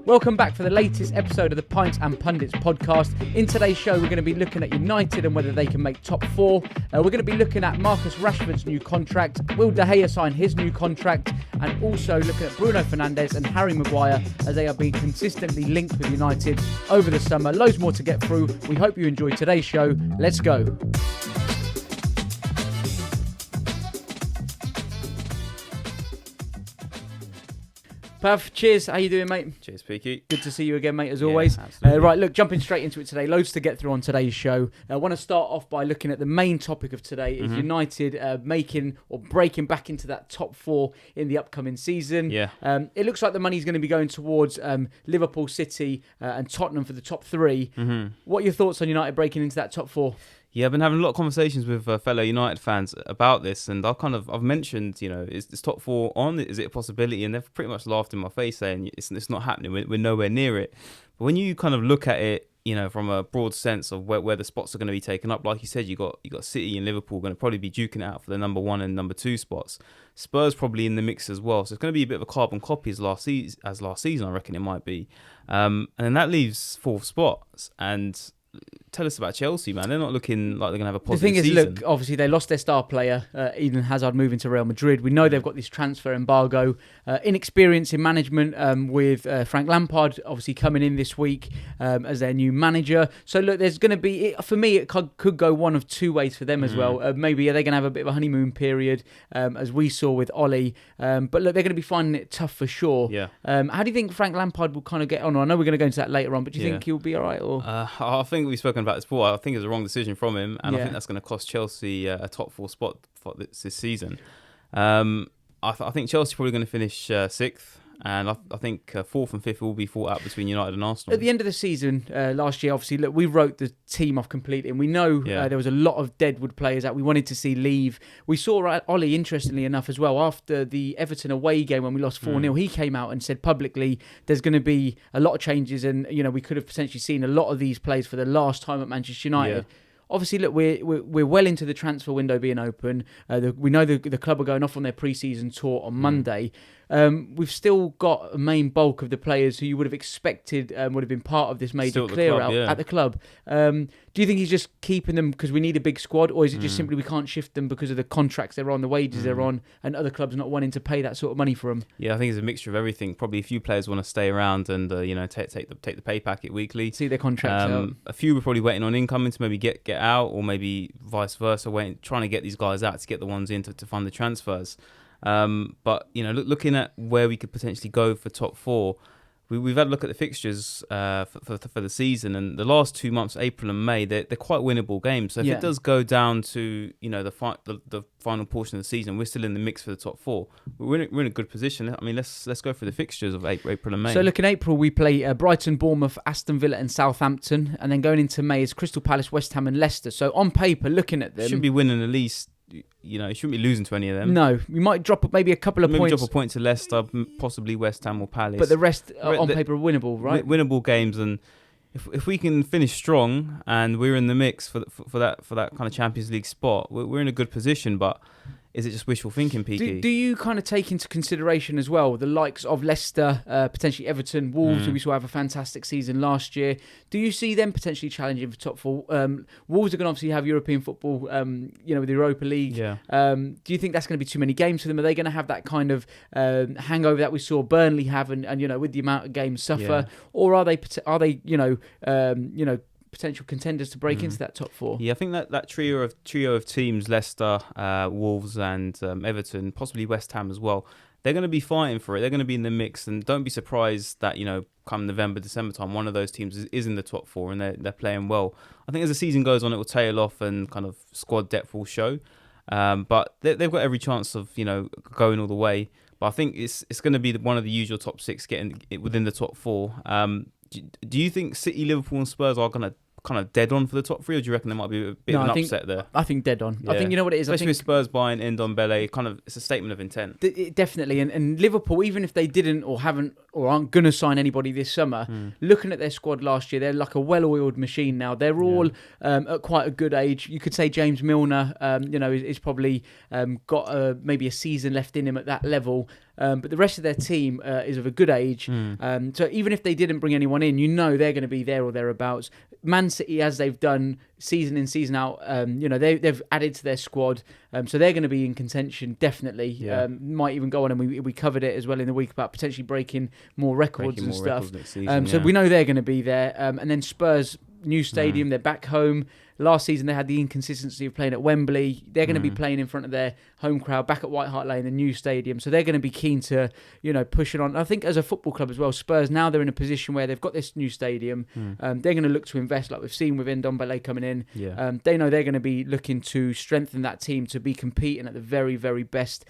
Welcome back for the latest episode of the Pints and Pundits podcast. In today's show, we're going to be looking at United and whether they can make top four. We're going to be looking at Marcus Rashford's new contract, Will De Gea sign his new contract, and also looking at Bruno Fernandes and Harry Maguire as they are being consistently linked with United over the summer. Loads more to get through. We hope you enjoy today's show. Let's go. Pav, cheers. How you doing, mate? Cheers, Peaky. Good to see you again, mate, as always. Absolutely. Right, look, jumping straight into it today. Loads to get through on today's show. I want to start off by looking at the main topic of today is United making or breaking back into that top four in the upcoming season. Yeah. It looks like the money's going to be going towards Liverpool, City and Tottenham for the top three. What are your thoughts on United breaking into that top four? Yeah, I've been having a lot of conversations with fellow United fans about this, and I've mentioned, is this top four on? Is it a possibility? And they've pretty much laughed in my face, saying it's not happening. We're nowhere near it. But when you kind of look at it, from a broad sense of where the spots are going to be taken up, like you said, you got City and Liverpool going to probably be duking it out for the number one and number two spots. Spurs probably in the mix as well, so it's going to be a bit of a carbon copy as last season. I reckon it might be, and then that leaves fourth spots. And tell us about Chelsea, man. They're not looking like they're going to have a positive season. The thing is, look, obviously they lost their star player, Eden Hazard, moving to Real Madrid. We know they've got this transfer embargo. Inexperience in management with Frank Lampard obviously coming in this week as their new manager. So look, there's going to be, for me, it could go one of two ways for them as well. Maybe they're going to have a bit of a honeymoon period, as we saw with Ollie. But look, they're going to be finding it tough for sure. Yeah. How do you think Frank Lampard will kind of get on? I know we're going to go into that later on, but do you think he'll be all right? Or I think we've spoken about this before. I think it's a wrong decision from him, and I think that's going to cost Chelsea a top four spot for this season. I think Chelsea are probably going to finish sixth, and I think fourth and fifth will be fought out between United and Arsenal. At the end of the season last year, obviously, look, we wrote the team off completely, and we know there was a lot of deadwood players that we wanted to see leave. We saw Ollie, interestingly enough, as well, after the Everton away game when we lost 4-0, he came out and said publicly there's going to be a lot of changes, and we could have potentially seen a lot of these players for the last time at Manchester United. Yeah. Obviously, look, we're well into the transfer window being open. We know the club are going off on their pre-season tour on Monday. We've still got a main bulk of the players who you would have expected would have been part of this major clear-out at the club. Do you think he's just keeping them because we need a big squad, or is it just simply we can't shift them because of the contracts they're on, the wages they're on, and other clubs not wanting to pay that sort of money for them? Yeah, I think it's a mixture of everything. Probably a few players want to stay around and take the pay packet weekly, see their contracts out. A few were probably waiting on incoming to maybe get out, or maybe vice versa, trying to get these guys out to get the ones in to fund the transfers. But looking at where we could potentially go for top four, we've had a look at the fixtures for the season, and the last 2 months, April and May, they're quite winnable games. So if it does go down to the final portion of the season, we're still in the mix for the top four. We're in a good position. I mean, let's go through the fixtures of April and May. So look, in April we play Brighton, Bournemouth, Aston Villa and Southampton, and then going into May is Crystal Palace, West Ham and Leicester. So on paper, looking at them, should be winning at least. You shouldn't be losing to any of them. No, we might drop maybe a couple of points. Maybe drop a point to Leicester, possibly West Ham or Palace. But the rest on paper are winnable, right? Winnable games, and if we can finish strong and we're in the mix for that kind of Champions League spot, we're in a good position. But is it just wishful thinking, Peaky? Do you kind of take into consideration as well the likes of Leicester, potentially Everton, Wolves, who we saw have a fantastic season last year? Do you see them potentially challenging for top four? Wolves are going to obviously have European football, with the Europa League. Yeah. Do you think that's going to be too many games for them? Are they going to have that kind of hangover that we saw Burnley have, and with the amount of games suffer, or are they potential contenders to break into that top four? Yeah, I think that trio of teams, Leicester, Wolves and Everton, possibly West Ham as well, they're going to be fighting for it. They're going to be in the mix, and don't be surprised that, come November, December time, one of those teams is in the top four and they're playing well. I think as the season goes on, it will tail off and kind of squad depth will show. But they've got every chance of, going all the way. But I think it's going to be one of the usual top six getting within the top four. Do you think City, Liverpool and Spurs are going to kind of dead on for the top three, or do you reckon there might be a bit of an upset there? I think dead on. Yeah. I think you know what it is. Especially with Spurs buying Ndombele, it's a statement of intent. Definitely, and Liverpool, even if they didn't or haven't or aren't going to sign anybody this summer, looking at their squad last year, they're like a well-oiled machine now. They're all at quite a good age. You could say James Milner, is probably got maybe a season left in him at that level. But the rest of their team is of a good age. So even if they didn't bring anyone in, they're going to be there or thereabouts. Man City, as they've done season in, season out, they've added to their squad. So they're going to be in contention, definitely. Yeah. Might even go on, and we covered it as well in the week about potentially breaking more records and stuff. Season, so we know they're going to be there. And then Spurs, new stadium, they're back home. Last season they had the inconsistency of playing at Wembley. They're going to be playing in front of their home crowd back at White Hart Lane, the new stadium. So they're going to be keen to, push it on. I think as a football club as well, Spurs, now they're in a position where they've got this new stadium. They're going to look to invest, like we've seen with Ndombele coming in. Yeah. They know they're going to be looking to strengthen that team to be competing at the very, very best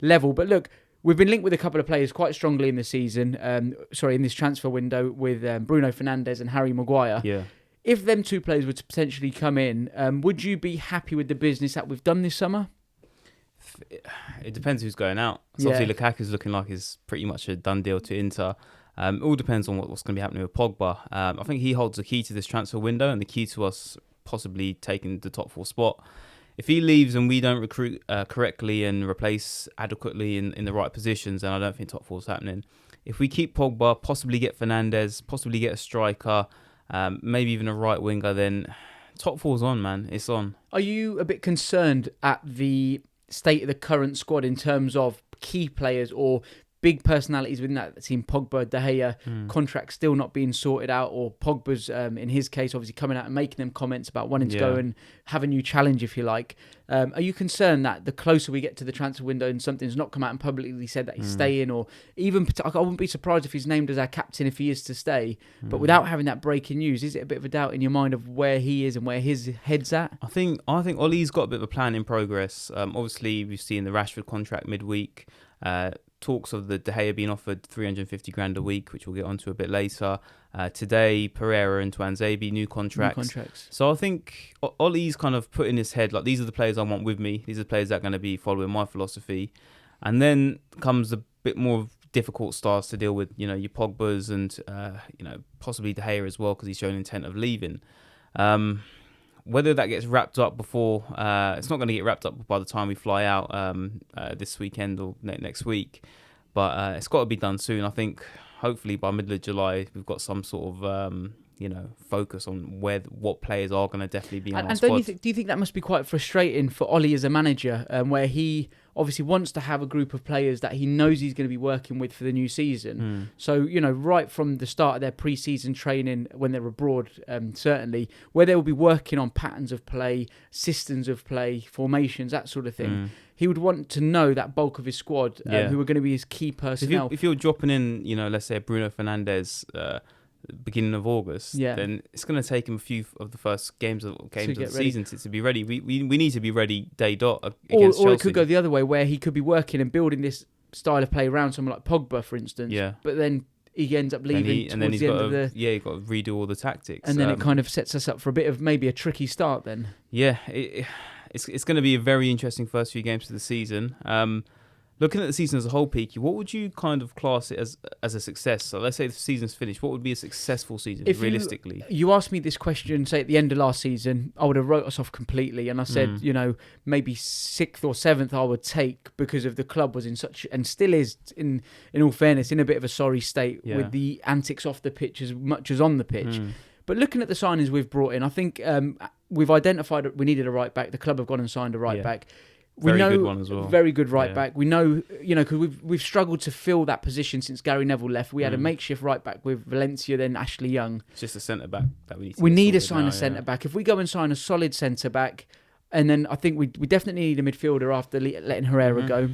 level. But look, we've been linked with a couple of players quite strongly in the season. In this transfer window with Bruno Fernandes and Harry Maguire. Yeah. If them two players were to potentially come in, would you be happy with the business that we've done this summer? It depends who's going out. So obviously Lukaku's looking like it's pretty much a done deal to Inter. It all depends on what's going to be happening with Pogba. I think he holds the key to this transfer window and the key to us possibly taking the top 4 spot. If he leaves and we don't recruit correctly and replace adequately in the right positions, then I don't think top 4 is happening. If we keep Pogba, possibly get Fernandes, possibly get a striker, maybe even a right winger, then top 4's on, man. It's on. Are you a bit concerned at the state of the current squad in terms of key players or big personalities within that team? Pogba, De Gea, contracts still not being sorted out, or Pogba's, in his case, obviously coming out and making them comments about wanting to go and have a new challenge, if you like. Are you concerned that the closer we get to the transfer window and something's not come out and publicly said that he's staying, or even, I wouldn't be surprised if he's named as our captain if he is to stay, but without having that breaking news, is it a bit of a doubt in your mind of where he is and where his head's at? I think Ollie's got a bit of a plan in progress. Obviously, we've seen the Rashford contract midweek. Talks of the De Gea being offered 350 grand a week, which we'll get onto a bit later. Today, Pereira and Tuanzebe, new contracts. So I think Ollie's kind of put in his head, like, these are the players I want with me. These are the players that are going to be following my philosophy. And then comes a bit more difficult stars to deal with, your Pogbas and, possibly De Gea as well, because he's shown intent of leaving. Whether that gets wrapped up before, it's not going to get wrapped up by the time we fly out this weekend or next week, but it's got to be done soon. I think hopefully by middle of July we've got some sort of focus on what players are going to definitely be on our squad. Do you think that must be quite frustrating for Ollie as a manager, where he obviously wants to have a group of players that he knows he's going to be working with for the new season? So, right from the start of their pre-season training when they're abroad, certainly, where they will be working on patterns of play, systems of play, formations, that sort of thing. He would want to know that bulk of his squad, who are going to be his key personnel. If you're dropping in, let's say Bruno Fernandes, beginning of August, then it's going to take him a few of the first games of the season to be ready. We need to be ready day dot against Chelsea. Or it could go the other way, where he could be working and building this style of play around someone like Pogba, for instance. But then he ends up leaving towards the end of the... you've got to redo all the tactics. And then it kind of sets us up for a bit of maybe a tricky start then. Yeah, it's going to be a very interesting first few games of the season. Looking at the season as a whole, Peaky, what would you kind of class it as a success? So let's say the season's finished. What would be a successful season, realistically? You asked me this question, say, at the end of last season, I would have wrote us off completely. And I said, maybe 6th or 7th I would take, because of the club was in such, and still is, in all fairness, in a bit of a sorry state with the antics off the pitch as much as on the pitch. But looking at the signings we've brought in, I think we've identified that we needed a right back. The club have gone and signed a right back. Good one as well. Very good right back. We know, because we've struggled to fill that position since Gary Neville left. We had a makeshift right back with Valencia, then Ashley Young. It's just a centre back that we need to We need to sign a centre back. If we go and sign a solid centre back, and then I think we definitely need a midfielder after letting Herrera go.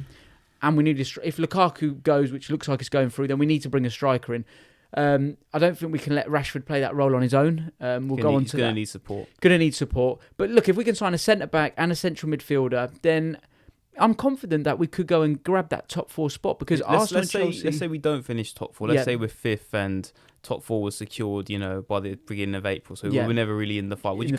And we need if Lukaku goes, which looks like it's going through, then we need to bring a striker in. I don't think we can let Rashford play that role on his own. We'll go on to that. He's going to need support. Going to need support. But look, if we can sign a centre-back and a central midfielder, then I'm confident that we could go and grab that top 4 spot, because Arsenal and Chelsea... Let's say we don't finish top 4. Let's say we're 5th and top 4 was secured, by the beginning of April. So we were never really in the fight. Would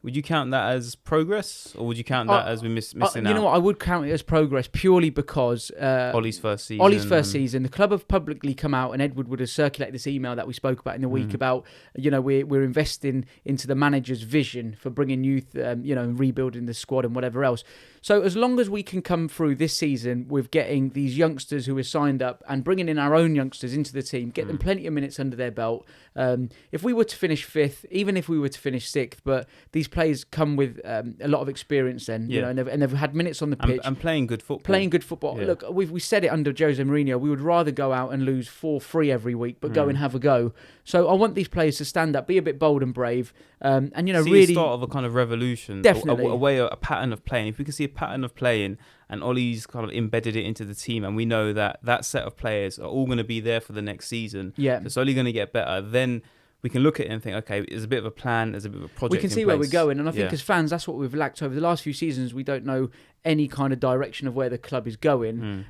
Would you count that as progress, or would you count that as we're missing out? You know what? I would count it as progress purely because Ollie's first season. The club have publicly come out, and Edward would have circulated this email that we spoke about in the week about, we're investing into the manager's vision for bringing youth, and rebuilding the squad and whatever else. So as long as we can come through this season with getting these youngsters who are signed up and bringing in our own youngsters into the team, get them plenty of minutes under their belt. If we were to finish 5th, even if we were to finish 6th, but these players come with a lot of experience then, and they've had minutes on the pitch. And playing good football. Yeah. Look, we said it under Jose Mourinho, we would rather go out and lose 4-3 every week, but go and have a go. So I want these players to stand up, be a bit bold and brave, and really the start of a kind of revolution. Definitely. A pattern of playing. If we can see a pattern of playing, and Ollie's kind of embedded it into the team, and we know that set of players are all going to be there for the next season. Yeah. It's only going to get better. Then we can look at it and think, okay, there's a bit of a plan, there's a bit of a project. We can see where we're going, and I think as fans, that's what we've lacked over the last few seasons. We don't know any kind of direction of where the club is going.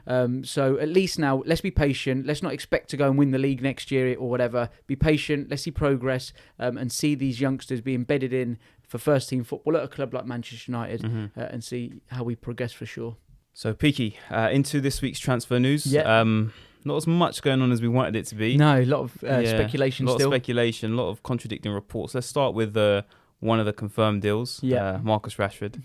So at least now, let's be patient. Let's not expect to go and win the league next year or whatever. Be patient. Let's see progress and see these youngsters be embedded in for first team football at a club like Manchester United and see how we progress for sure. So Peaky, into this week's transfer news. Not as much going on as we wanted it to be. No, a lot of speculation still. A lot of contradicting reports. Let's start with one of the confirmed deals, Marcus Rashford.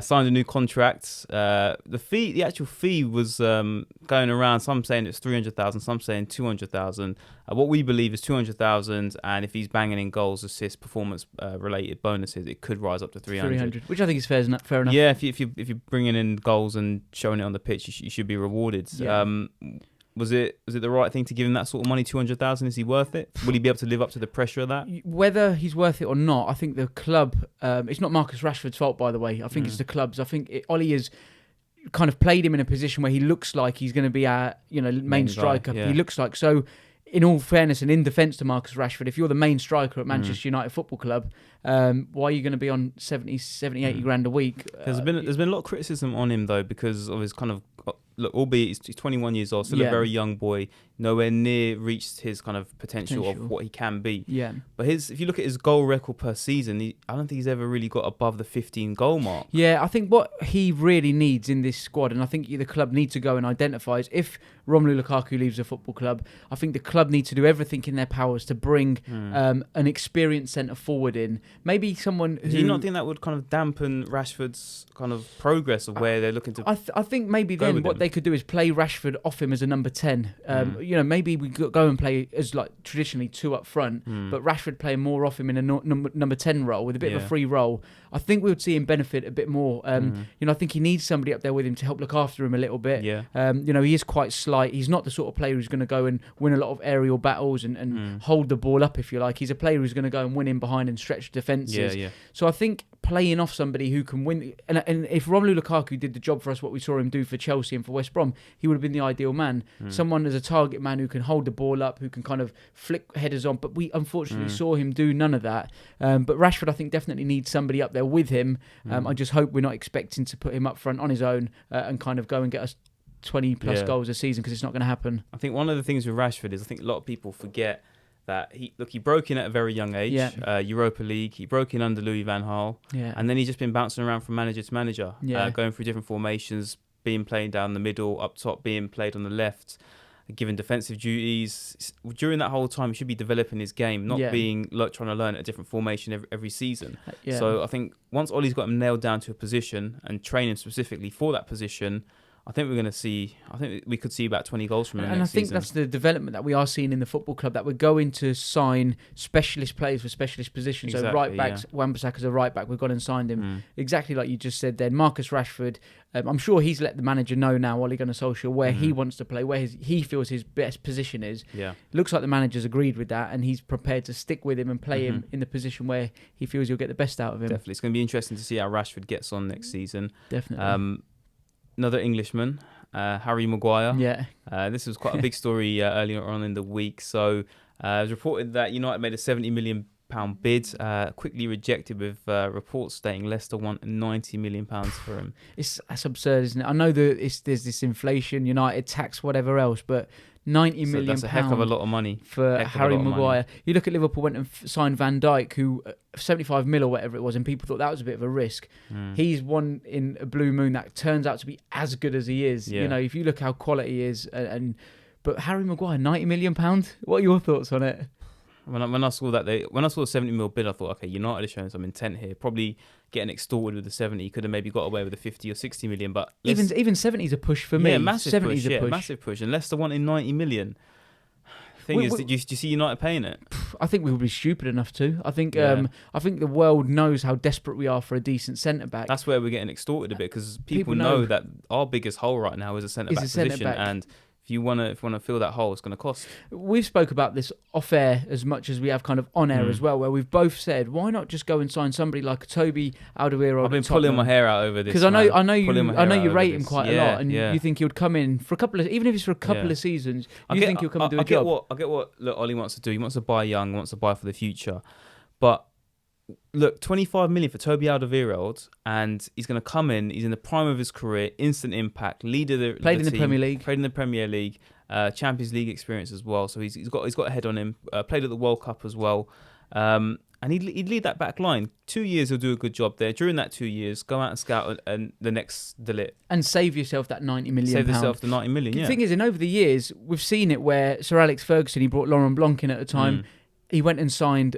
Signed a new contract. The actual fee was going around. Some saying it's 300,000, some saying 200,000. What we believe is 200,000, and if he's banging in goals, assists, performance-related bonuses, it could rise up to 300. Which I think is fair enough. Yeah, if you're bringing in goals and showing it on the pitch, you should be rewarded. Yeah. Was it the right thing to give him that sort of money, 200,000? Is he worth it? Will he be able to live up to the pressure of that? Whether he's worth it or not, I think the club, it's not Marcus Rashford's fault, by the way. I think it's the club's. I think Ollie has kind of played him in a position where he looks like he's going to be our main striker. He looks like. So in all fairness and in defence to Marcus Rashford, if you're the main striker at Manchester United Football Club, why are you going to be on 70, 80 grand a week? There's been a lot of criticism on him, though, because of his kind of... Look, albeit he's 21 years old, still a very young boy, nowhere near reached his kind of potential of what he can be. Yeah. But if you look at his goal record per season, I don't think he's ever really got above the 15 goal mark. Yeah, I think what he really needs in this squad, and I think the club needs to go and identify, is if Romelu Lukaku leaves the football club, I think the club needs to do everything in their powers to bring an experienced centre forward in. Maybe someone who... Do you not think that would kind of dampen Rashford's kind of progress of where they're looking to... I think maybe then what they could do is play Rashford off him as a number 10. Maybe we go and play as like traditionally 2 up front, but Rashford playing more off him in a number 10 role with a bit of a free role. I think we would see him benefit a bit more. I think he needs somebody up there with him to help look after him a little bit. He is quite slight. He's not the sort of player who's going to go and win a lot of aerial battles and hold the ball up, if you like. He's a player who's going to go and win in behind and stretch defences. So I think playing off somebody who can win, and if Romelu Lukaku did the job for us, what we saw him do for Chelsea and for West Brom, he would have been the ideal man. Someone as a target man who can hold the ball up, who can kind of flick headers on, but we unfortunately saw him do none of that. But Rashford, I think, definitely needs somebody up there with him. I just hope we're not expecting to put him up front on his own and kind of go and get us 20 plus goals a season, because it's not going to happen. I think one of the things with Rashford is I think a lot of people forget that he broke in at a very young age, Europa League. He broke in under Louis van Gaal, and then he's just been bouncing around from manager to manager, going through different formations, being played down the middle, up top, being played on the left, given defensive duties. During that whole time, he should be developing his game, not being trying to learn a different formation every season. So I think once Ollie's got him nailed down to a position and train him specifically for that position, I think we could see about 20 goals from him and next season. And I think that's the development that we are seeing in the football club, that we're going to sign specialist players for specialist positions. Exactly, so right backs, Wan-Bissaka's a right back, we've gone and signed him. Exactly like you just said then. Marcus Rashford, I'm sure he's let the manager know now, Ole Gunnar Solskjaer, where he wants to play, where he feels his best position is. Looks like the manager's agreed with that, and he's prepared to stick with him and play him in the position where he feels he'll get the best out of him. Definitely. It's going to be interesting to see how Rashford gets on next season. Definitely. Another Englishman, Harry Maguire. This was quite a big story earlier on in the week. So it was reported that United made a £70 million bid, quickly rejected with reports stating Leicester want £90 million for him. That's absurd, isn't it? I know there's this inflation, United tax, whatever else, but £90 million. That's a heck of a lot of money for Harry Maguire. You look at Liverpool went and signed Van Dijk, who 75 mil or whatever it was, and people thought that was a bit of a risk. He's one in a blue moon that turns out to be as good as he is. Yeah. If you look how quality he is, but Harry Maguire, £90 million. What are your thoughts on it? When I saw the 70 mil bid, I thought, okay, United are showing some intent here. Probably getting extorted with the 70. Could have maybe got away with the 50 or 60 million, but even 70 is a push for me. Yeah, massive push. A push. Massive push. And Leicester wanting 90 million. Do you see United paying it? I think we would be stupid enough to. I think the world knows how desperate we are for a decent centre back. That's where we're getting extorted a bit, because people know that our biggest hole right now is a centre back position, and if you want to fill that hole, it's going to cost. We've spoke about this off air as much as we have kind of on air as well, where we've both said, why not just go and sign somebody like Toby Alderweireld? I've been pulling my hair out over this because I know you rate him quite a lot, and you think he would come in for a couple of, even if it's for a couple of seasons, you think he'll come and do a job. I get what Ollie wants to do. He wants to buy young, wants to buy for the future, but. Look, 25 million for Toby Alderweireld, and he's going to come in. He's in the prime of his career, instant impact, leader of the played in team, the Premier League, played in the Premier League, Champions League experience as well. So he's got a head on him. Played at the World Cup as well, and he'd lead that back line. 2 years he'll do a good job there. During that 2 years, go out and scout and the next Delit and save yourself that £90 million. Save yourself the 90 million. The thing is, in over the years, we've seen it where Sir Alex Ferguson, he brought Laurent Blanc in at the time. He went and signed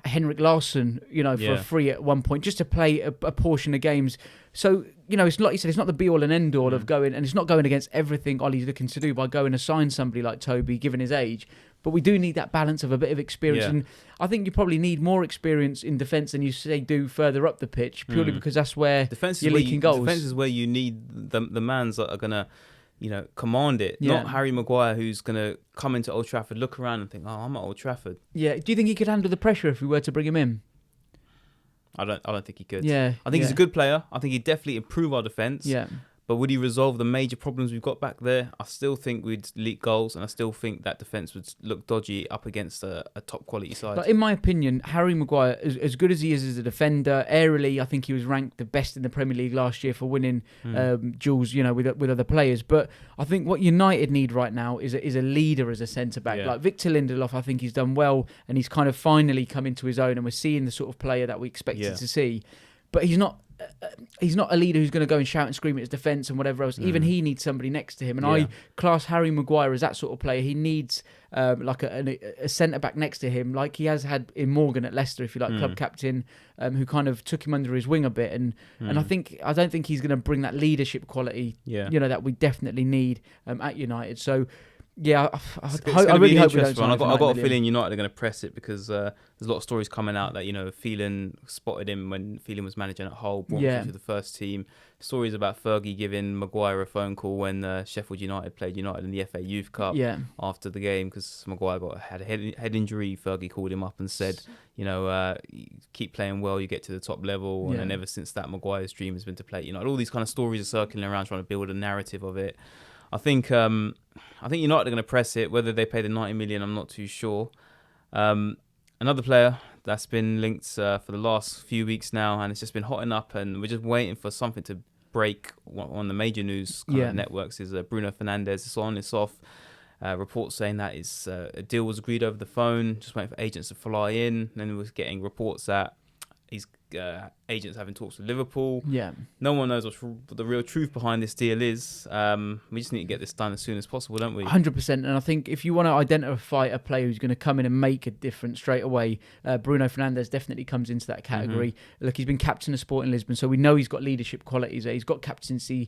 Henrik Larsson, for free at one point, just to play a portion of games. So, it's like you said, it's not the be-all and end-all of going, and it's not going against everything Ollie's looking to do by going to sign somebody like Toby, given his age. But we do need that balance of a bit of experience. And I think you probably need more experience in defence than you do further up the pitch, purely because that's where you're leaking goals. Defence is where you need the mans that are going to... command it. Not Harry Maguire, who's going to come into Old Trafford, look around and think, oh, I'm at Old Trafford. Yeah. Do you think he could handle the pressure if we were to bring him in? I don't think he could. Yeah. I think he's a good player. I think he'd definitely improve our defence. Yeah. But would he resolve the major problems we've got back there? I still think we'd leak goals, and I still think that defence would look dodgy up against a top quality side. But in my opinion, Harry Maguire, as good as he is as a defender, aerially, I think he was ranked the best in the Premier League last year for winning duels, with other players. But I think what United need right now is a leader as a centre back. Like Victor Lindelof, I think he's done well, and he's kind of finally come into his own, and we're seeing the sort of player that we expected to see. But he's not a leader who's going to go and shout and scream at his defence and whatever else. Even he needs somebody next to him. And I class Harry Maguire as that sort of player. He needs like a centre-back next to him, like he has had in Morgan at Leicester, if you like, club captain, who kind of took him under his wing a bit. And I don't think he's going to bring that leadership quality, that we definitely need at United. So... Yeah, I really hope we don't sign him. I've got a feeling United are going to press it, because there's a lot of stories coming out that Phelan spotted him when Phelan was managing at Hull, brought him to the first team. Stories about Fergie giving Maguire a phone call when Sheffield United played United in the FA Youth Cup after the game, because Maguire had a head injury. Fergie called him up and said, keep playing well, you get to the top level. And then ever since that, Maguire's dream has been to play. All these kind of stories are circling around, trying to build a narrative of it. I think United are going to press it. Whether they pay the 90 million, I'm not too sure. Another player that's been linked for the last few weeks now, and it's just been hotting up, and we're just waiting for something to break on the major news networks, is Bruno Fernandes. It's on, it's off. Reports saying that a deal was agreed over the phone, just waiting for agents to fly in. And then we're getting reports that he's agents having talks with Liverpool. Yeah. No one knows what the real truth behind this deal is. We just need to get this done as soon as possible, don't we? 100%. And I think if you want to identify a player who's going to come in and make a difference straight away, Bruno Fernandes definitely comes into that category. Look, he's been captain of Sporting Lisbon, so we know he's got leadership qualities. He's got captaincy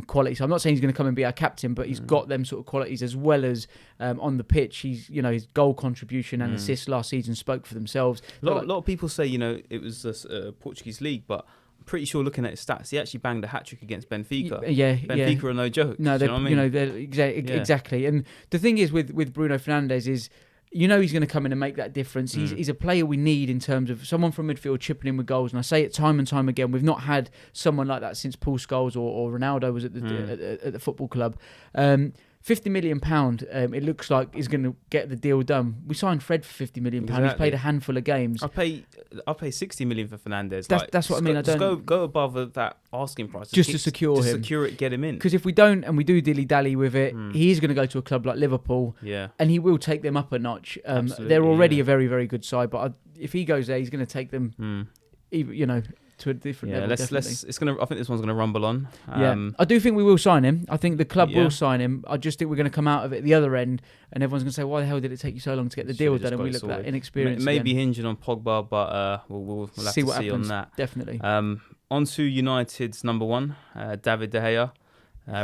qualities. So I'm not saying he's going to come and be our captain, but he's got them sort of qualities, as well as on the pitch. He's, his goal contribution and assists last season spoke for themselves. A lot of people say, it was a Portuguese league, but I'm pretty sure looking at his stats, he actually banged a hat-trick against Benfica. Benfica are no joke. No, exactly. And the thing is with Bruno Fernandes is, he's going to come in and make that difference. He's a player we need in terms of someone from midfield chipping in with goals. And I say it time and time again, we've not had someone like that since Paul Scholes or Ronaldo was at the football club. £50 million, it looks like is going to get the deal done. We signed Fred for £50 million. Exactly. He's played a handful of games. I'll pay 60 million for Fernandes. That's what I mean. Go above that asking price. Just to secure him. Secure it, get him in. Because if we don't, and we do dilly-dally with it, he's going to go to a club like Liverpool. Yeah. And he will take them up a notch. They're already a very, very good side. But if he goes there, he's going to take them, to a different level. I think this one's gonna rumble on. I do think we will sign him. I think the club will sign him. I just think we're going to come out of it the other end, and everyone's going to say, "Why the hell did it take you so long to get the deal done?" And we look like inexperienced. Maybe hinging on Pogba, but we'll have to see on that. Definitely. On to United's number one, David De Gea.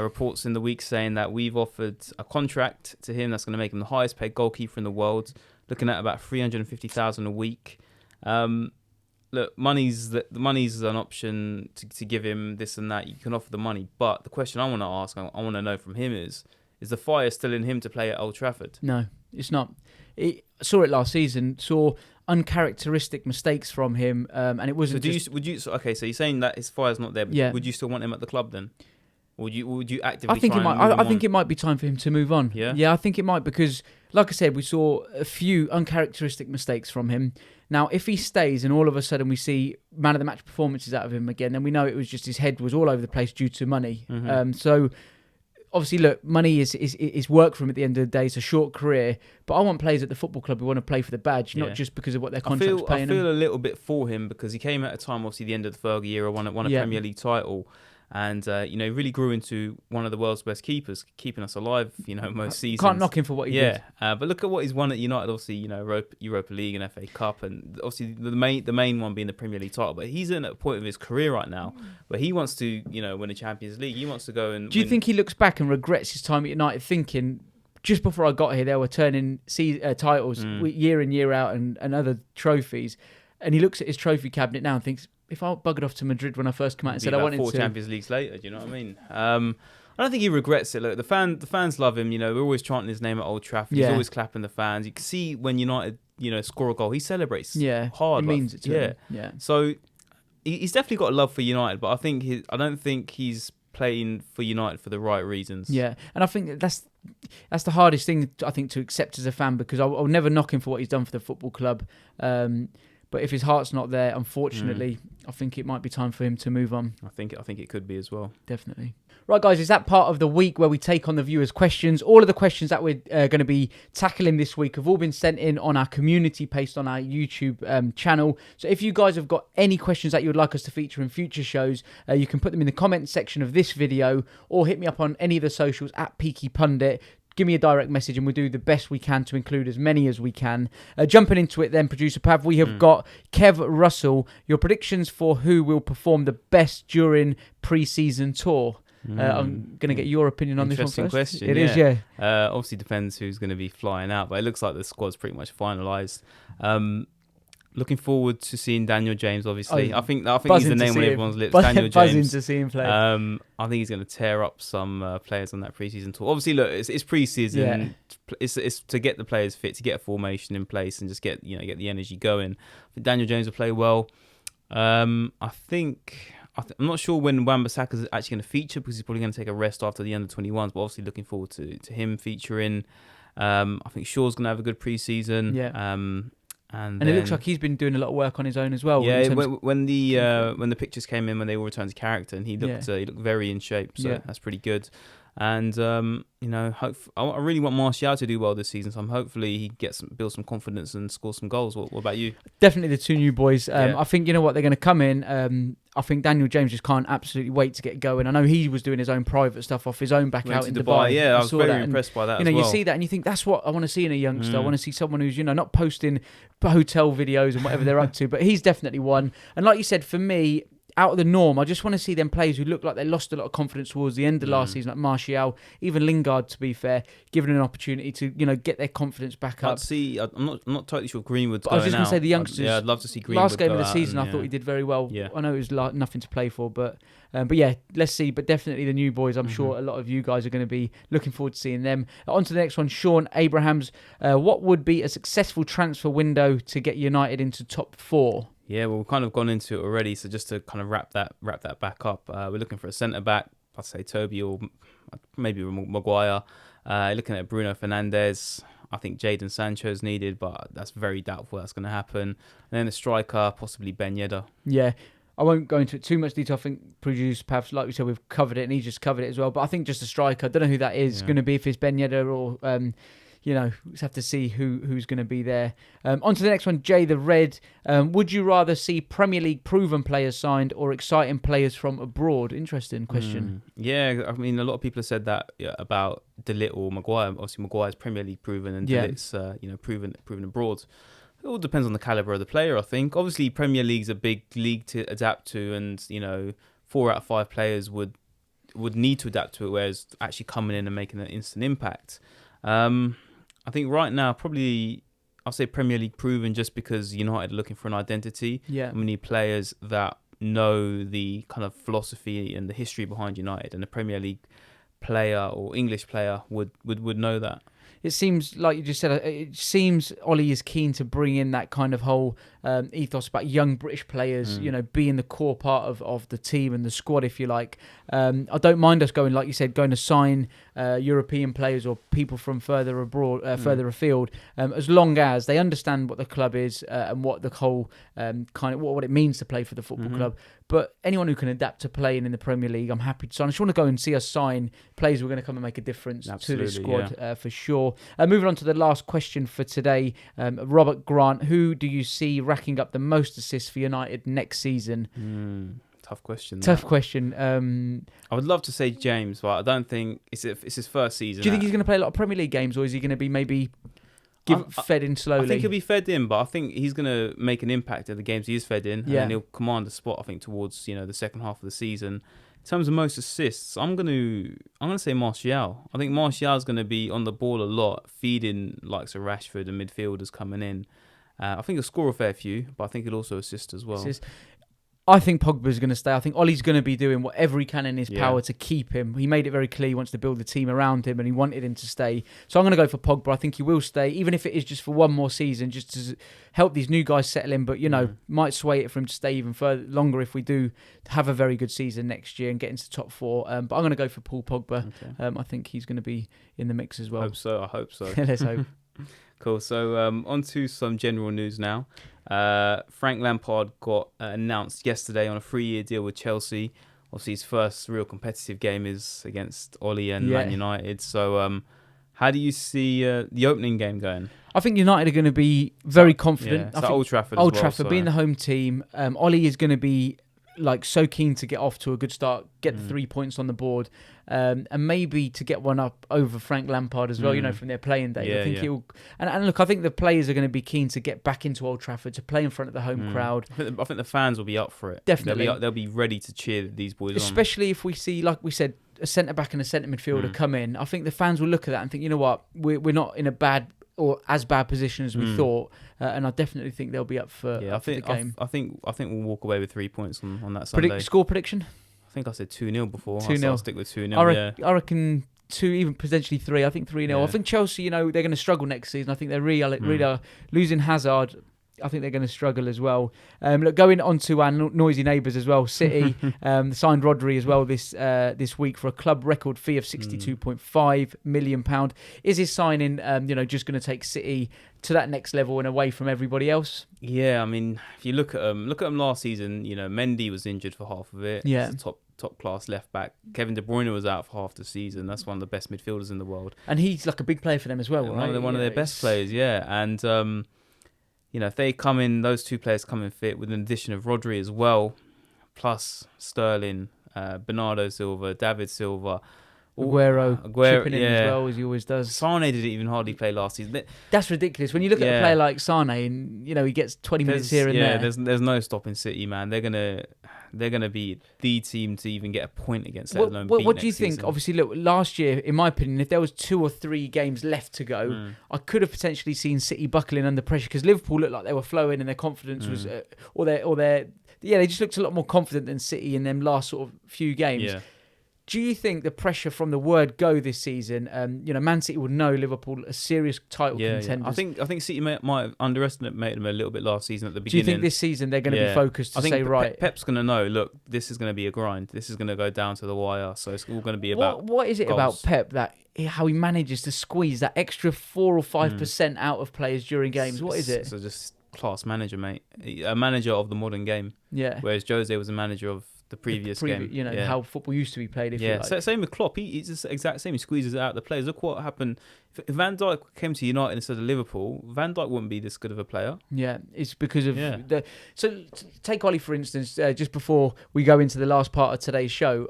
Reports in the week saying that we've offered a contract to him that's going to make him the highest paid goalkeeper in the world, looking at about 350,000 a week. Look, money's an option to give him this and that. You can offer the money, but the question I want to ask, I want to know from him is the fire still in him to play at Old Trafford? No, it's not. I saw it last season. Saw uncharacteristic mistakes from him, and it wasn't. So okay, so you're saying that his fire's not there, but would you still want him at the club then? Or would you actively? I think it might be time for him to move on. Yeah, I think it might, because, like I said, we saw a few uncharacteristic mistakes from him. Now, if he stays and all of a sudden we see man of the match performances out of him again, then we know it was just his head was all over the place due to money. So obviously, look, money is work for him at the end of the day. It's a short career, but I want players at the football club who want to play for the badge, not just because of what their contract's paying them. I feel a little bit for him, because he came at a time, obviously, the end of the Fergie era, won a Premier League title. And, really grew into one of the world's best keepers, keeping us alive, most seasons. Can't knock him for what he did. But look at what he's won at United, obviously, Europa League and FA Cup, and obviously the main one being the Premier League title. But he's in a point of his career right now where he wants to, win a Champions League. He wants to go and Do you think he looks back and regrets his time at United, thinking, just before I got here, they were turning titles year in, year out and other trophies. And he looks at his trophy cabinet now and thinks, if I buggered off to Madrid when I first came out and said I wanted 4 Champions Leagues later, do you know what I mean? I don't think he regrets it. Look, the fans love him. We're always chanting his name at Old Trafford. He's always clapping the fans. You can see when United, score a goal, he celebrates hard. He means it to him. Yeah. So he's definitely got a love for United, but I don't think he's playing for United for the right reasons. Yeah, and I think that's the hardest thing, I think, to accept as a fan, because I'll never knock him for what he's done for the football club. But if his heart's not there, unfortunately, I think it might be time for him to move on. I think it could be as well. Definitely. Right, guys, is that part of the week where we take on the viewers' questions? All of the questions that we're going to be tackling this week have all been sent in on our community page on our YouTube channel. So if you guys have got any questions that you would like us to feature in future shows, you can put them in the comment section of this video, or hit me up on any of the socials at Peaky Pundit. Give me a direct message and we'll do the best we can to include as many as we can. Jumping into it then, Producer Pav, we have got Kev Russell. Your predictions for who will perform the best during pre-season tour. I'm going to get your opinion on this one first. Interesting question. It is, yeah. Obviously depends who's going to be flying out, but it looks like the squad's pretty much finalised. Looking forward to seeing Daniel James, obviously. I think he's the name on everyone's lips. Daniel James. Buzzing to see him play. I think he's going to tear up some players on that pre-season tour. Obviously, look, it's pre-season. Yeah. It's to get the players fit, to get a formation in place, and just get the energy going. But Daniel James will play well. I'm not sure when Wan-Bissaka's actually going to feature, because he's probably going to take a rest after the under-21s. But obviously, looking forward to him featuring. I think Shaw's going to have a good pre-season. Yeah. And it looks like he's been doing a lot of work on his own as well. Yeah, when the pictures came in, when they all returned to character, and he looked very in shape, so that's pretty good. And I really want Martial to do well this season, so hopefully he builds some confidence and scores some goals. What about you? Definitely the two new boys. I think they're going to come in. I think Daniel James just can't absolutely wait to get going. I know he was doing his own private stuff off his own back out in Dubai. Yeah, I was very impressed by that as well. You see that and you think, that's what I want to see in a youngster. I want to see someone who's, not posting hotel videos and whatever they're up to. But he's definitely one. And like you said, for me, out of the norm, I just want to see them players who look like they lost a lot of confidence towards the end of last season, like Martial, even Lingard, to be fair, given an opportunity to get their confidence back up. I'm not totally sure Greenwood's going out. I was just going to say the youngsters. I'd love to see Greenwood. Last game of the season, I thought he did very well. Yeah. I know it was nothing to play for, but yeah, let's see. But definitely the new boys. I'm sure a lot of you guys are going to be looking forward to seeing them. On to the next one, Sean Abrahams. What would be a successful transfer window to get United into top 4? Yeah, well, we've kind of gone into it already. So just to kind of wrap that back up, we're looking for a centre back. I'd say Toby or maybe Maguire. Looking at Bruno Fernandes, I think Jadon Sancho's needed, but that's very doubtful that's going to happen. And then the striker, possibly Ben Yedder. Yeah. I won't go into it too much detail. I think producer Pavs, like we said, we've covered it, and he just covered it as well. But I think just a striker. I don't know who that is going to be, if it's Ben Yedder or, we just have to see who's going to be there. On to the next one, Jay the Red. Would you rather see Premier League proven players signed or exciting players from abroad? Interesting question. Yeah, I mean, a lot of people have said that about De Ligt or Maguire. Obviously, Maguire's Premier League proven, and De Ligt's proven abroad. It all depends on the caliber of the player, I think. Obviously, Premier League's a big league to adapt to, and 4 out of 5 players would need to adapt to it, whereas actually coming in and making an instant impact. I think right now, probably, I'll say Premier League proven, just because United are looking for an identity. Yeah. And we need players that know the kind of philosophy and the history behind United, and a Premier League player or English player would know that. It seems, like you just said, it seems Ollie is keen to bring in that kind of whole ethos about young British players, being the core part of the team and the squad, if you like. I don't mind us going, like you said, going to sign European players or people from further abroad, further afield, as long as they understand what the club is and what the whole kind of what it means to play for the football club. But anyone who can adapt to playing in the Premier League, I'm happy to sign. I just want to go and see us sign players who are going to come and make a difference to the squad, for sure. Moving on to the last question for today, Robert Grant, who do you see racking up the most assists for United next season? Tough question. Tough question. I would love to say James, but I don't think it's his first season. Do you think he's going to play a lot of Premier League games, or is he going to be maybe fed in slowly? I think he'll be fed in, but I think he's going to make an impact at the games he is fed in, and then he'll command the spot, I think, towards the second half of the season. In terms of most assists, I'm gonna say Martial. I think Martial's going to be on the ball a lot, feeding likes of Rashford and midfielders coming in. I think he'll score a fair few, but I think he'll also assist as well. I think Pogba's going to stay. I think Ollie's going to be doing whatever he can in his power to keep him. He made it very clear he wants to build the team around him, and he wanted him to stay. So I'm going to go for Pogba. I think he will stay, even if it is just for one more season, just to help these new guys settle in. But, might sway it for him to stay even further longer if we do have a very good season next year and get into top 4. But I'm going to go for Paul Pogba. Okay. I think he's going to be in the mix as well. I hope so. Let's hope. Cool. So on to some general news now. Frank Lampard got announced yesterday on a 3-year deal with Chelsea. Obviously, his first real competitive game is against Ollie and Man United. So how do you see the opening game going? I think United are going to be very confident. Yeah, Old Trafford Old Trafford being the home team. Ollie is going to be so keen to get off to a good start, get the 3 points on the board, and maybe to get one up over Frank Lampard as well, from their playing day. I think he'll and look, I think the players are going to be keen to get back into Old Trafford, to play in front of the home crowd. I think the fans will be up for it. Definitely. They'll be ready to cheer these boys Especially if we see, like we said, a centre-back and a centre midfielder come in. I think the fans will look at that and think, you know what, we're not in a bad or as bad position as we thought, and I definitely think they'll be up for the game. I think we'll walk away with 3 points on that Sunday. Score prediction? I think I said 2-0 before. 2-0. I'll stick with 2-0. I reckon 2, even potentially 3. I think 3-0. Yeah. I think Chelsea, they're going to struggle next season. I think they're really are losing Hazard. I think they're going to struggle as well. Look, going on to our noisy neighbours as well, City signed Rodri as well this week for a club record fee of £62.5 million. Is his signing, just going to take City to that next level and away from everybody else? Yeah, I mean, if you look at them last season, Mendy was injured for half of it. Yeah, he's a top class left back. Kevin De Bruyne was out for half the season. That's one of the best midfielders in the world, and he's like a big player for them as well, right? One of their best players, yeah, and. If they come in, those 2 players come in fit with an addition of Rodri as well, plus Sterling, Bernardo Silva, David Silva, Aguero chipping in as well, as he always does. Sane didn't even hardly play last season. That's ridiculous. When you look at a player like Sane, and he gets 20 minutes here and there. There's no stopping City, man. They're gonna be the team to even get a point against. What do you think? Obviously, look, last year, in my opinion, if there was 2 or 3 games left to go, I could have potentially seen City buckling under pressure, because Liverpool looked like they were flowing and their confidence was, they just looked a lot more confident than City in them last sort of few games. Yeah. Do you think the pressure from the word go this season? Man City will know Liverpool a serious title contenders. I think City might have underestimated them a little bit last season at the beginning. Do you think this season they're going to be focused to say, right? Pep's going to know, look, this is going to be a grind. This is going to go down to the wire. So it's all going to be about What is it goals. about Pep that how he manages to squeeze that extra 4 or 5% out of players during games? What is it? So just class manager, mate. A manager of the modern game. Yeah. Whereas Jose was a manager of the previous game. How football used to be played. Same with Klopp. He's the exact same. He squeezes it out of the players. Look what happened. If Van Dijk came to United instead of Liverpool, Van Dijk wouldn't be this good of a player. Yeah, it's because of So take Ollie, for instance, just before we go into the last part of today's show.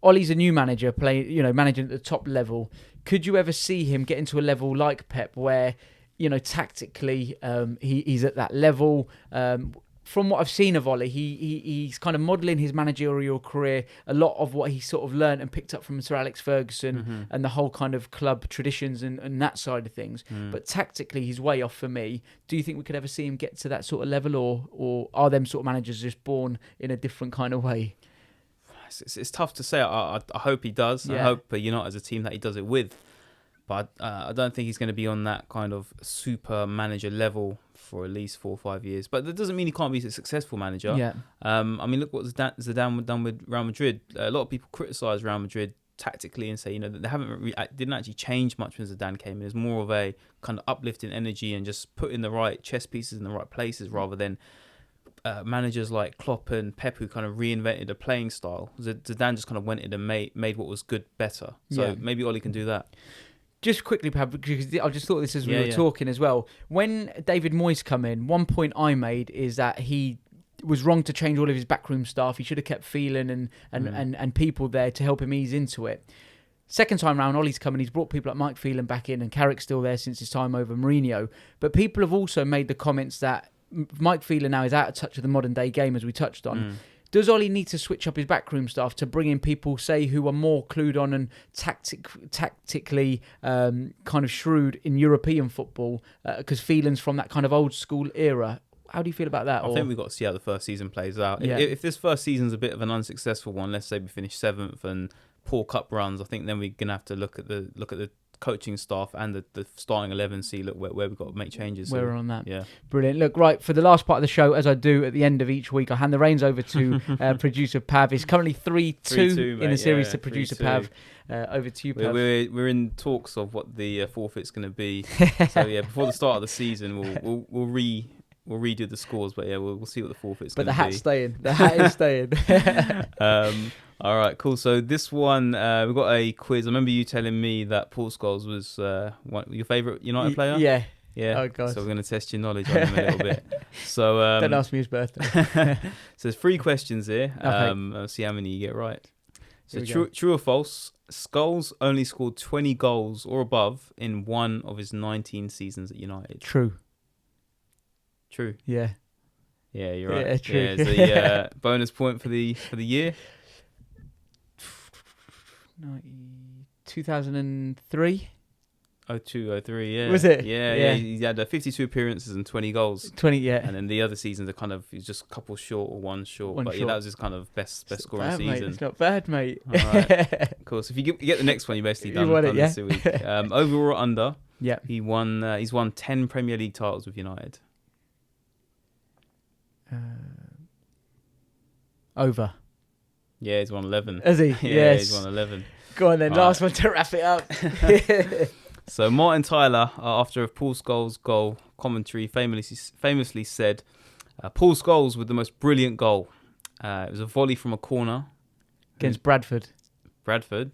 Ollie's a new manager, managing at the top level. Could you ever see him get into a level like Pep where, tactically he's at that level? From what I've seen of Ollie, he's kind of modelling his managerial career a lot of what he sort of learned and picked up from Sir Alex Ferguson and the whole kind of club traditions and that side of things. But tactically, he's way off for me. Do you think we could ever see him get to that sort of level, or are them sort of managers just born in a different kind of way? It's tough to say. I hope he does. Yeah. I hope United as a team that he does it with. But I don't think he's going to be on that kind of super manager level for at least 4 or 5 years. But that doesn't mean he can't be a successful manager. Yeah. Look what Zidane done with Real Madrid. A lot of people criticise Real Madrid tactically and say, that they didn't actually change much when Zidane came in. There's more of a kind of uplifting energy and just putting the right chess pieces in the right places rather than managers like Klopp and Pep who kind of reinvented a playing style. Zidane just kind of went in and made what was good better. So maybe Ollie can do that. Just quickly, Pab, because I just thought this as we were talking as well. When David Moyes come in, one point I made is that he was wrong to change all of his backroom staff. He should have kept Phelan and people there to help him ease into it. Second time round, Ollie's come in. He's brought people like Mike Phelan back in, and Carrick's still there since his time over Mourinho. But people have also made the comments that Mike Phelan now is out of touch with the modern day game, as we touched on. Does Ollie need to switch up his backroom staff to bring in people, say, who are more clued on and tactically kind of shrewd in European football? Because Phelan's from that kind of old school era. How do you feel about that? I think we've got to see how the first season plays out. Yeah. If this first season's a bit of an unsuccessful one, let's say we finish 7th and poor cup runs, I think then we're gonna have to look at the coaching staff and the starting 11, see where we've got to make changes. We're on that. Yeah. Brilliant. Look, right, for the last part of the show, as I do at the end of each week, I hand the reins over to producer Pav. It's currently 3-2 in the series to producer 3-2. Pav. Over to you, Pav. We're in talks of what the forfeit's going to be. So before the start of the season, we'll redo the scores, but we'll see what the forfeit's going to be. But the hat's staying. The hat is staying. All right, cool. So this one, we've got a quiz. I remember you telling me that Paul Scholes was your favourite United player. Yeah. Yeah. Oh God. So we're going to test your knowledge on him a little bit. So don't ask me his birthday. So there's 3 questions here. Okay. I'll see how many you get right. So true or false? Scholes only scored 20 goals or above in one of his 19 seasons at United. True. Yeah. Yeah, you're right. Yeah, true. Yeah, it's the bonus point for the year. 2003. 02-03, yeah. Was it? Yeah. He had 52 appearances and 20 goals. 20, yeah. And then the other seasons are kind of, he's just a couple short or one short. That was his kind of best scoring season. Mate. It's not bad, mate. All right. Cool. So if you get the next one, you basically done it, this week. Over or under? Yeah. He's won 10 Premier League titles with United. Over. Yeah, he's won 11. Has he? Yeah, he's won 11. Go on then, last one to wrap it up. So Martin Tyler, after Paul Scholes' goal, commentary famously said, Paul Scholes with the most brilliant goal. It was a volley from a corner. Against Bradford. Bradford?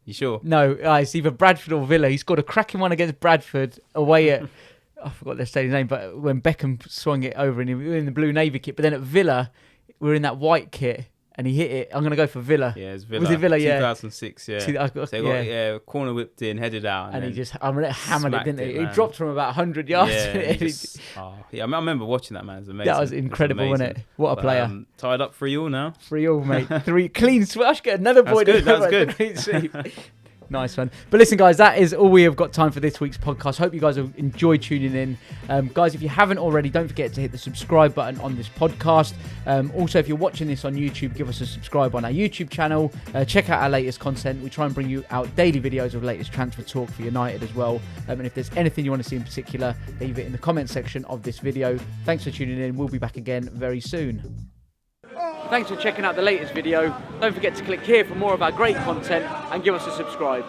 You sure? No, it's either Bradford or Villa. He scored a cracking one against Bradford away at, I forgot their stadium name, but when Beckham swung it over in the blue navy kit. But then at Villa, we were in that white kit. And he hit it. I'm going to go for Villa. Yeah, it's Villa. Was it Villa? 2006, yeah. Corner whipped in, headed out. And he just hammered it, didn't he? He dropped from about 100 yards. Yeah, I remember watching that, man. It was amazing. That was incredible, wasn't it? What a player. Tied up 3-3 now. 3-3, mate. 3 clean sweep. I should get another point. That's good. Nice one. But listen, guys, that is all we have got time for this week's podcast. Hope you guys have enjoyed tuning in. Guys, if you haven't already, don't forget to hit the subscribe button on this podcast. Also, if you're watching this on YouTube, give us a subscribe on our YouTube channel. Check out our latest content. We try and bring you out daily videos of latest transfer talk for United as well. And if there's anything you want to see in particular, leave it in the comment section of this video. Thanks for tuning in. We'll be back again very soon. Thanks for checking out the latest video. Don't forget to click here for more of our great content and give us a subscribe.